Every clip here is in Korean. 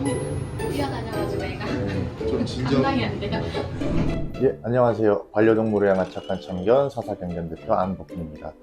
뛰어다녀가지고 애가 좀 진정. 감당이 안 돼요. 예, 안녕하세요. 반려동물을 향한 착한 참견 사사견견 대표 안복훈입니다.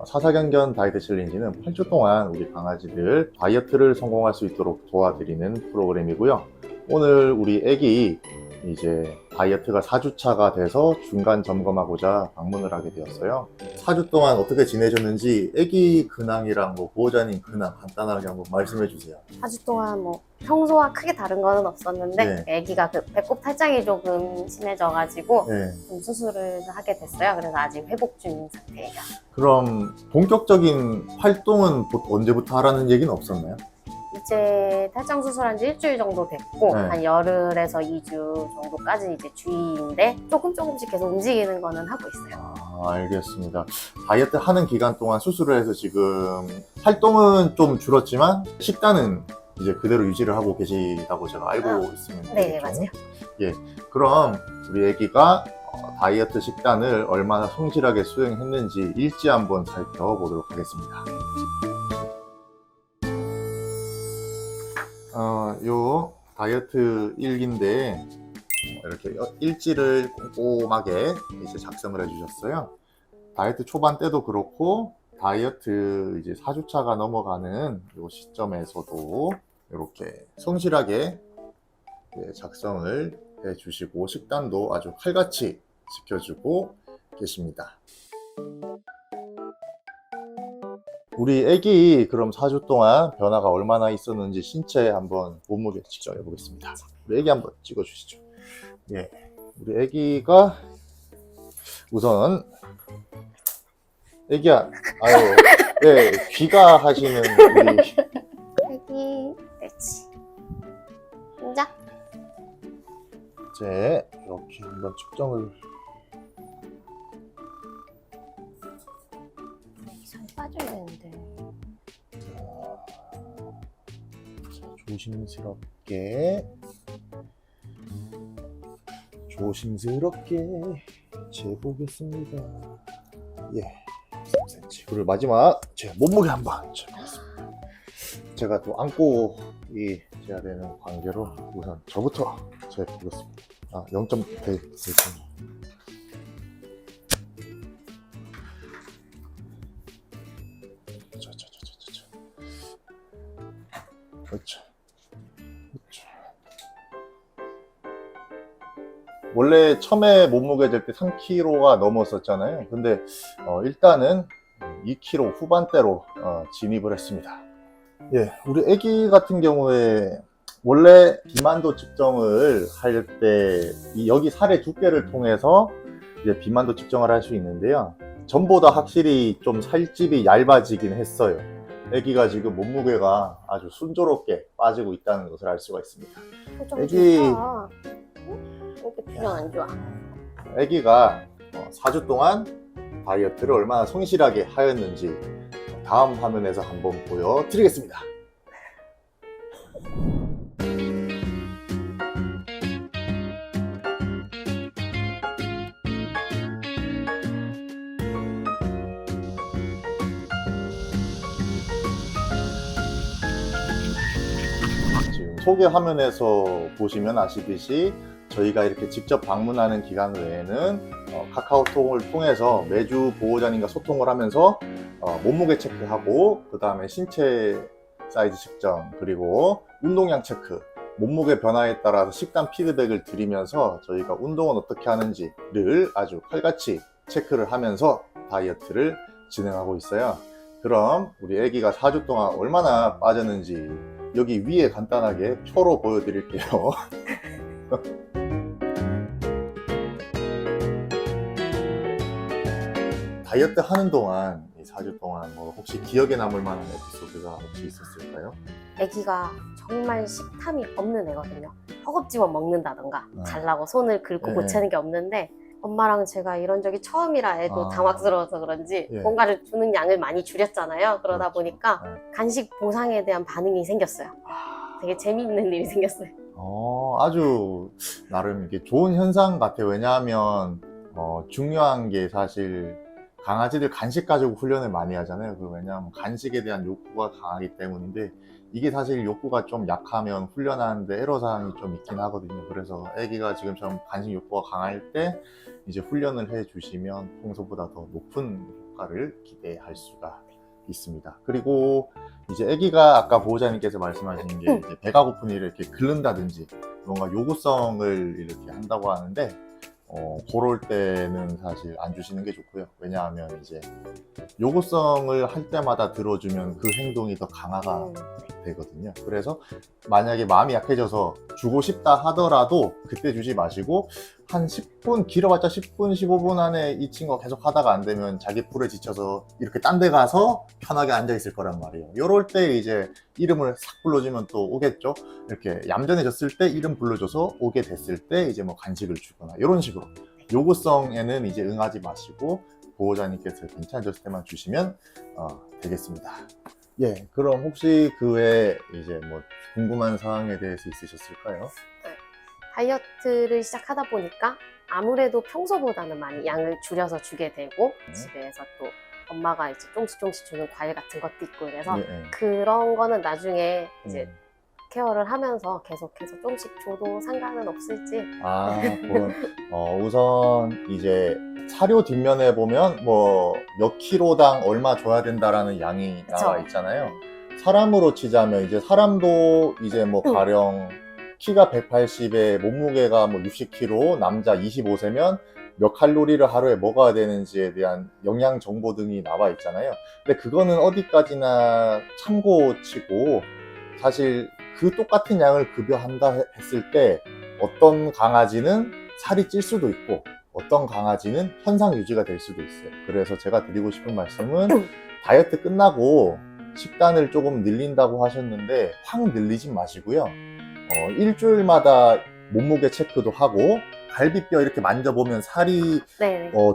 사사견견 다이어트 챌린지는 8주 동안 우리 강아지들 다이어트를 성공할 수 있도록 도와드리는 프로그램이고요. 오늘 우리 애기 이제 다이어트가 4주차가 돼서 중간 점검하고자 방문을 하게 되었어요. 4주 동안 어떻게 지내셨는지 애기 근황이랑 뭐 보호자님 근황 간단하게 한번 말씀해 주세요. 4주 동안 뭐 평소와 크게 다른 거는 없었는데 네. 아기가 그 배꼽 탈장이 조금 심해져가지고 네. 좀 수술을 하게 됐어요. 그래서 아직 회복 중인 상태예요. 그럼 본격적인 활동은 언제부터 하라는 얘기는 없었나요? 이제 탈장 수술한 지 일주일 정도 됐고 네. 한 열흘에서 2주 정도까지 이제 주의인데 조금씩 계속 움직이는 거는 하고 있어요. 아, 알겠습니다. 다이어트 하는 기간 동안 수술을 해서 지금 활동은 좀 줄었지만 식단은 이제 그대로 유지를 하고 계시다고 제가 알고 있습니다. 네, 맞아요. 예, 그럼 우리 애기가 다이어트 식단을 얼마나 성실하게 수행했는지 일지 한번 살펴보도록 하겠습니다. 요 다이어트 일기인데 이렇게 일지를 꼼꼼하게 이제 작성을 해주셨어요. 다이어트 초반 때도 그렇고 다이어트 이제 4주차가 넘어가는 요 시점에서도 이렇게 성실하게 작성을 해주시고 식단도 아주 칼같이 지켜주고 계십니다. 우리 애기 그럼 4주 동안 변화가 얼마나 있었는지 신체 한번 몸무게 측정해 보겠습니다. 우리 애기 한번 찍어 주시죠. 예, 우리 애기가 우선 애기야, 아유, 예, 귀가하시는 우리 아기, 그렇지. 앉아. 이제 이렇게 한번 측정을. 살 빠져야 되는데. 조심스럽게 재보겠습니다. 예, 3cm. 그리고 마지막 제 몸무게 한번 재보겠습니다. 제가 또 안고 재야 되는 관계로 우선 저부터 재보겠습니다. 0.1 되겠습니다. 그렇죠. 원래 처음에 몸무게 될 때 3kg가 넘었었잖아요. 근데 일단은 2kg 후반대로 진입을 했습니다. 예, 우리 애기 같은 경우에 원래 비만도 측정을 할 때 여기 살의 두께를 통해서 이제 비만도 측정을 할 수 있는데요. 전보다 확실히 좀 살집이 얇아지긴 했어요. 애기가 지금 몸무게가 아주 순조롭게 빠지고 있다는 것을 알 수가 있습니다. 애기, 이렇게 표정 안 좋아. 애기가 4주 동안 다이어트를 얼마나 성실하게 하였는지 다음 화면에서 한번 보여드리겠습니다. 지금 소개 화면에서 보시면 아시듯이 저희가 이렇게 직접 방문하는 기간 외에는 카카오톡을 통해서 매주 보호자님과 소통을 하면서 몸무게 체크하고 그 다음에 신체 사이즈 측정 그리고 운동량 체크, 몸무게 변화에 따라서 식단 피드백을 드리면서 저희가 운동은 어떻게 하는지를 아주 칼같이 체크를 하면서 다이어트를 진행하고 있어요. 그럼 우리 애기가 4주 동안 얼마나 빠졌는지 여기 위에 간단하게 표로 보여드릴게요. 다이어트 하는 동안, 이 4주 동안 뭐 혹시 기억에 남을 만한 에피소드가 혹시 있었을까요? 아기가 정말 식탐이 없는 애거든요. 허겁지겁 먹는다던가 달라고 손을 긁고 네. 고치는 게 없는데 엄마랑 제가 이런 적이 처음이라 애도 당황스러워서 그런지 예. 뭔가를 주는 양을 많이 줄였잖아요. 그러다 그렇죠. 보니까 네. 간식 보상에 대한 반응이 생겼어요. 되게 재미있는 일이 생겼어요. 아주 나름 이게 좋은 현상 같아요. 왜냐하면 중요한 게 사실 강아지들 간식 가지고 훈련을 많이 하잖아요. 왜냐하면 간식에 대한 욕구가 강하기 때문인데 이게 사실 욕구가 좀 약하면 훈련하는데 애로사항이 좀 있긴 하거든요. 그래서 아기가 지금처럼 간식 욕구가 강할 때 이제 훈련을 해주시면 평소보다 더 높은 효과를 기대할 수가 있습니다. 그리고 이제 아기가 아까 보호자님께서 말씀하신 게 이제 배가 고픈 일을 이렇게 긁는다든지 뭔가 요구성을 이렇게 한다고 하는데 그럴 때는 사실 안 주시는 게 좋고요. 왜냐하면 이제 요구성을 할 때마다 들어주면 그 행동이 더 강화가 되거든요. 그래서 만약에 마음이 약해져서 주고 싶다 하더라도 그때 주지 마시고 한 10분, 길어봤자 10분, 15분 안에 이 친구가 계속 하다가 안 되면 자기 풀에 지쳐서 이렇게 딴 데 가서 편하게 앉아있을 거란 말이에요. 요럴 때 이제 이름을 싹 불러주면 또 오겠죠. 이렇게 얌전해졌을 때 이름 불러줘서 오게 됐을 때 이제 뭐 간식을 주거나 이런 식으로 요구성에는 이제 응하지 마시고 보호자님께서 괜찮아졌을 때만 주시면 되겠습니다. 예, 그럼 혹시 그 외에 이제 뭐 궁금한 사항에 대해서 있으셨을까요? 다이어트를 시작하다 보니까 아무래도 평소보다는 많이 양을 줄여서 주게 되고 집에서 또 엄마가 이제 조금씩 주는 과일 같은 것도 있고 그래서 그런 거는 나중에 이제 케어를 하면서 계속해서 조금씩 줘도 상관은 없을지. 그건 우선 이제 사료 뒷면에 보면 뭐 몇 킬로당 얼마 줘야 된다라는 양이 나와 있잖아요. 사람으로 치자면 이제 사람도 이제 뭐 가령 키가 180에 몸무게가 뭐 60kg, 남자 25세면 몇 칼로리를 하루에 먹어야 되는지에 대한 영양 정보 등이 나와 있잖아요. 근데 그거는 어디까지나 참고치고 사실 그 똑같은 양을 급여한다 했을 때 어떤 강아지는 살이 찔 수도 있고 어떤 강아지는 현상 유지가 될 수도 있어요. 그래서 제가 드리고 싶은 말씀은 다이어트 끝나고 식단을 조금 늘린다고 하셨는데 확 늘리진 마시고요. 일주일마다 몸무게 체크도 하고 갈비뼈 이렇게 만져보면 살이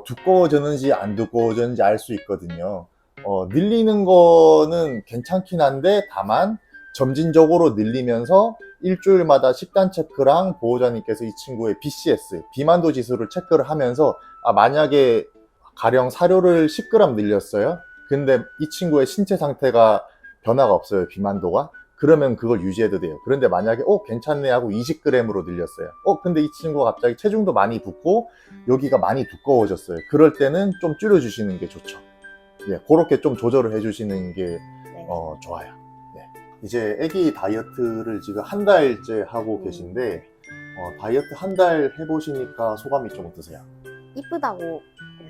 두꺼워졌는지 안 두꺼워졌는지 알 수 있거든요. 늘리는 거는 괜찮긴 한데 다만 점진적으로 늘리면서 일주일마다 식단 체크랑 보호자님께서 이 친구의 BCS, 비만도 지수를 체크를 하면서 만약에 가령 사료를 10g 늘렸어요. 근데 이 친구의 신체 상태가 변화가 없어요. 비만도가. 그러면 그걸 유지해도 돼요. 그런데 만약에 괜찮네 하고 20g으로 늘렸어요. 근데 이 친구가 갑자기 체중도 많이 붙고 여기가 많이 두꺼워졌어요. 그럴 때는 좀 줄여주시는 게 좋죠. 예, 그렇게 좀 조절을 해주시는 게 좋아요. 네. 이제 아기 다이어트를 지금 한 달째 하고 계신데 다이어트 한 달 해보시니까 소감이 좀 어떠세요? 이쁘다고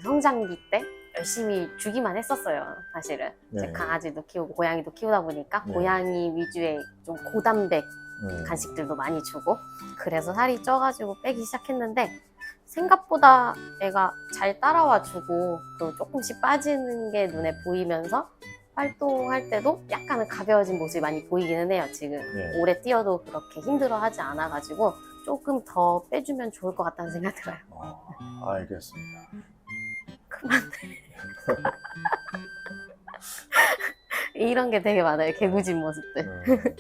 성장기 때 열심히 주기만 했었어요. 사실은 이제 강아지도 키우고 고양이도 키우다 보니까 고양이 위주의 좀 고단백 간식들도 많이 주고 그래서 살이 쪄가지고 빼기 시작했는데 생각보다 애가 잘 따라와 주고 또 조금씩 빠지는 게 눈에 보이면서 활동할 때도 약간은 가벼워진 모습이 많이 보이기는 해요. 지금 오래 뛰어도 그렇게 힘들어하지 않아가지고 조금 더 빼주면 좋을 것 같다는 생각 들어요. 알겠습니다. 그만. 이런 게 되게 많아요. 개구진 모습들.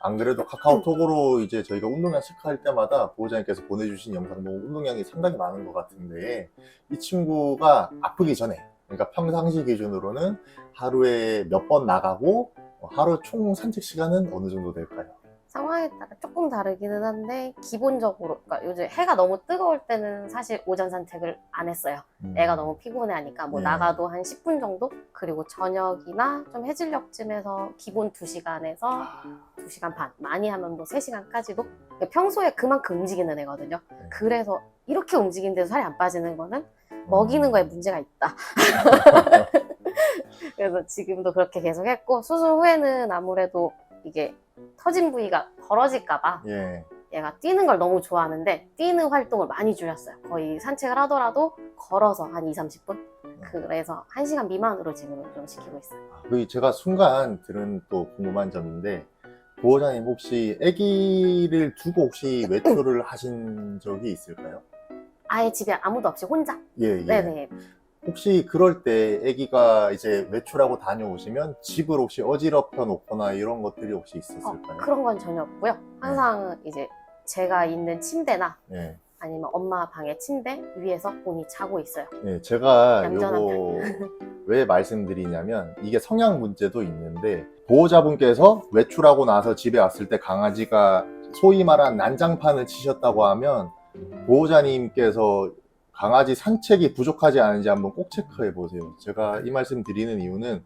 안 그래도 카카오톡으로 이제 저희가 운동량 체크할 때마다 보호자님께서 보내주신 영상 보고 운동량이 상당히 많은 것 같은데 이 친구가 아프기 전에 그러니까 평상시 기준으로는 하루에 몇 번 나가고 하루 총 산책 시간은 어느 정도 될까요? 상황에 따라 조금 다르기는 한데 기본적으로 그러니까 요즘 해가 너무 뜨거울 때는 사실 오전 산책을 안 했어요. 애가 너무 피곤해하니까 뭐 나가도 한 10분 정도? 그리고 저녁이나 좀 해질녘쯤에서 기본 2시간에서 2시간 반 많이 하면 뭐 3시간까지도 평소에 그만큼 움직이는 애거든요. 그래서 이렇게 움직이는데도 살이 안 빠지는 거는 먹이는 거에 문제가 있다. 그래서 지금도 그렇게 계속 했고 수술 후에는 아무래도 이게 터진 부위가 벌어질까봐 얘가 뛰는 걸 너무 좋아하는데 뛰는 활동을 많이 줄였어요. 거의 산책을 하더라도 걸어서 한 2-30분? 그래서 1시간 미만으로 지금은 좀 시키고 있어요. 그리고 제가 순간 들은 또 궁금한 점인데 보호자님 혹시 아기를 두고 혹시 외출을 하신 적이 있을까요? 아예 집에 아무도 없이 혼자? 네네. 혹시 그럴 때 아기가 이제 외출하고 다녀오시면 집을 혹시 어지럽혀 놓거나 이런 것들이 혹시 있었을까요? 그런 건 전혀 없고요. 항상 이제 제가 있는 침대나 아니면 엄마 방의 침대 위에서 본이 자고 있어요. 네, 제가 얌전한 요거 왜 말씀드리냐면 이게 성향 문제도 있는데 보호자분께서 외출하고 나서 집에 왔을 때 강아지가 소위 말한 난장판을 치셨다고 하면 보호자님께서 강아지 산책이 부족하지 않은지 한번 꼭 체크해 보세요. 제가 이 말씀 드리는 이유는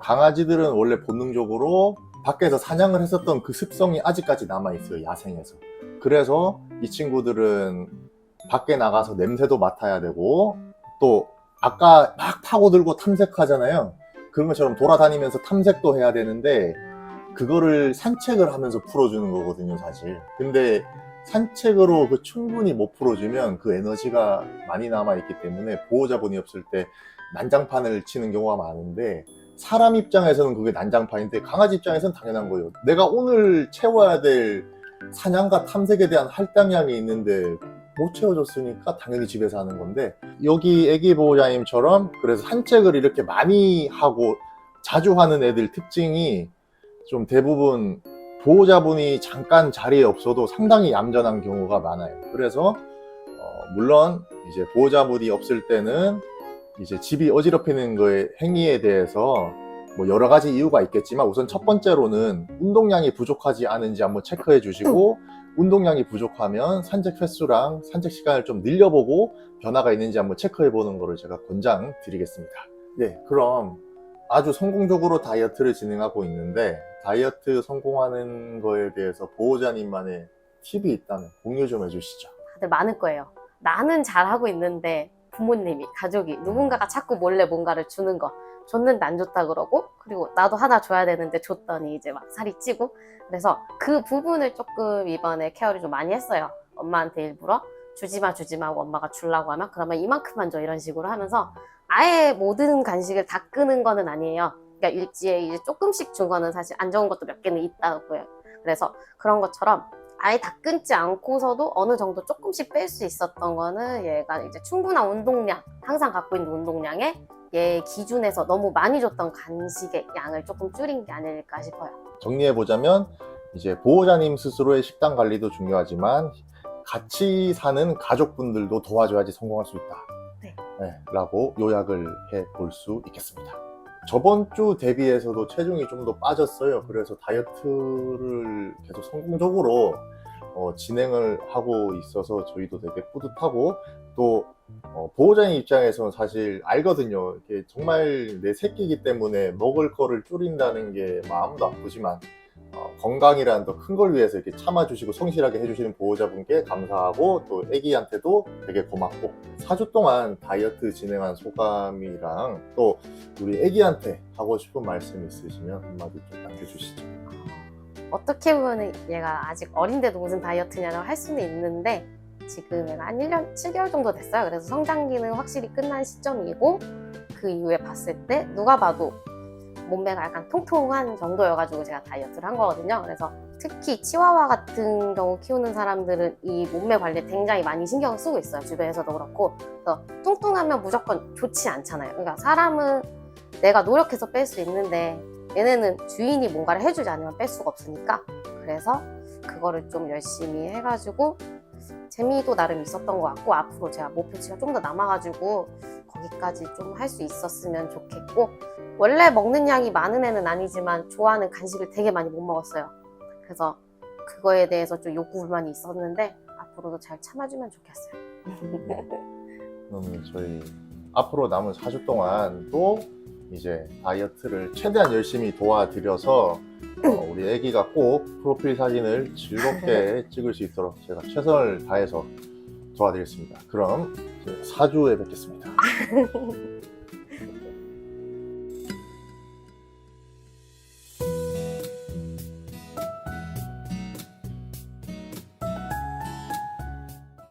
강아지들은 원래 본능적으로 밖에서 사냥을 했었던 그 습성이 아직까지 남아있어요, 야생에서. 그래서 이 친구들은 밖에 나가서 냄새도 맡아야 되고, 또 아까 막 파고들고 탐색하잖아요. 그런 것처럼 돌아다니면서 탐색도 해야 되는데 그거를 산책을 하면서 풀어주는 거거든요, 사실. 근데 산책으로 그 충분히 못 풀어주면 그 에너지가 많이 남아있기 때문에 보호자분이 없을 때 난장판을 치는 경우가 많은데, 사람 입장에서는 그게 난장판인데 강아지 입장에서는 당연한 거예요. 내가 오늘 채워야 될 사냥과 탐색에 대한 할당량이 있는데 못 채워줬으니까 당연히 집에서 하는 건데, 여기 애기 보호자님처럼 그래서 산책을 이렇게 많이 하고 자주 하는 애들 특징이 좀 대부분 보호자분이 잠깐 자리에 없어도 상당히 얌전한 경우가 많아요. 그래서 물론 이제 보호자분이 없을 때는 이제 집이 어지럽히는 거에 행위에 대해서 뭐 여러 가지 이유가 있겠지만 우선 첫 번째로는 운동량이 부족하지 않은지 한번 체크해 주시고, 운동량이 부족하면 산책 횟수랑 산책 시간을 좀 늘려보고 변화가 있는지 한번 체크해 보는 거를 제가 권장 드리겠습니다. 네, 그럼 아주 성공적으로 다이어트를 진행하고 있는데 다이어트 성공하는 거에 대해서 보호자님만의 팁이 있다면 공유 좀 해주시죠. 다들 많을 거예요. 나는 잘하고 있는데 부모님이, 가족이, 누군가가 자꾸 몰래 뭔가를 주는 거, 줬는데 안 좋다 그러고, 그리고 나도 하나 줘야 되는데 줬더니 이제 막 살이 찌고. 그래서 그 부분을 조금 이번에 케어를 좀 많이 했어요. 엄마한테 일부러 주지 마 하고 엄마가 주려고 하면 그러면 이만큼만 줘, 이런 식으로 하면서 아예 모든 간식을 다 끄는 거는 아니에요. 그러니까 일지에 이제 조금씩 준 거는 사실 안 좋은 것도 몇 개는 있다고요. 그래서 그런 것처럼 아예 다 끊지 않고서도 어느 정도 조금씩 뺄 수 있었던 거는 얘가 이제 충분한 운동량, 항상 갖고 있는 운동량에 얘 기준에서 너무 많이 줬던 간식의 양을 조금 줄인 게 아닐까 싶어요. 정리해보자면 이제 보호자님 스스로의 식단 관리도 중요하지만 같이 사는 가족분들도 도와줘야지 성공할 수 있다. 네, 라고 요약을 해볼 수 있겠습니다. 저번 주 대비해서도 체중이 좀 더 빠졌어요. 그래서 다이어트를 계속 성공적으로 진행을 하고 있어서 저희도 되게 뿌듯하고, 또 보호자님 입장에서는 사실 알거든요. 이게 정말 내 새끼이기 때문에 먹을 거를 줄인다는 게 마음도 아프지만 건강이라는 더 큰 걸 위해서 이렇게 참아주시고 성실하게 해주시는 보호자분께 감사하고, 또 애기한테도 되게 고맙고, 4주 동안 다이어트 진행한 소감이랑 또 우리 애기한테 하고 싶은 말씀 있으시면 한마디 좀 남겨주시죠. 어떻게 보면 얘가 아직 어린데도 무슨 다이어트냐고 할 수는 있는데, 지금 얘가 한 1년 7개월 정도 됐어요. 그래서 성장기는 확실히 끝난 시점이고, 그 이후에 봤을 때 누가 봐도 몸매가 약간 통통한 정도여가지고 제가 다이어트를 한 거거든요. 그래서 특히 치와와 같은 경우 키우는 사람들은 이 몸매 관리에 굉장히 많이 신경을 쓰고 있어요. 주변에서도 그렇고. 그래서 뚱뚱하면 무조건 좋지 않잖아요. 그러니까 사람은 내가 노력해서 뺄 수 있는데 얘네는 주인이 뭔가를 해주지 않으면 뺄 수가 없으니까, 그래서 그거를 좀 열심히 해가지고 재미도 나름 있었던 것 같고, 앞으로 제가 목표치가 좀 더 남아가지고 거기까지 좀 할 수 있었으면 좋겠고, 원래 먹는 양이 많은 애는 아니지만 좋아하는 간식을 되게 많이 못 먹었어요. 그래서 그거에 대해서 좀 욕구불만이 있었는데 앞으로도 잘 참아주면 좋겠어요. 그러면 저희 앞으로 남은 4주 동안 또 이제 다이어트를 최대한 열심히 도와드려서 우리 애기가 꼭 프로필 사진을 즐겁게 찍을 수 있도록 제가 최선을 다해서 도와드리겠습니다. 그럼 4주에 뵙겠습니다.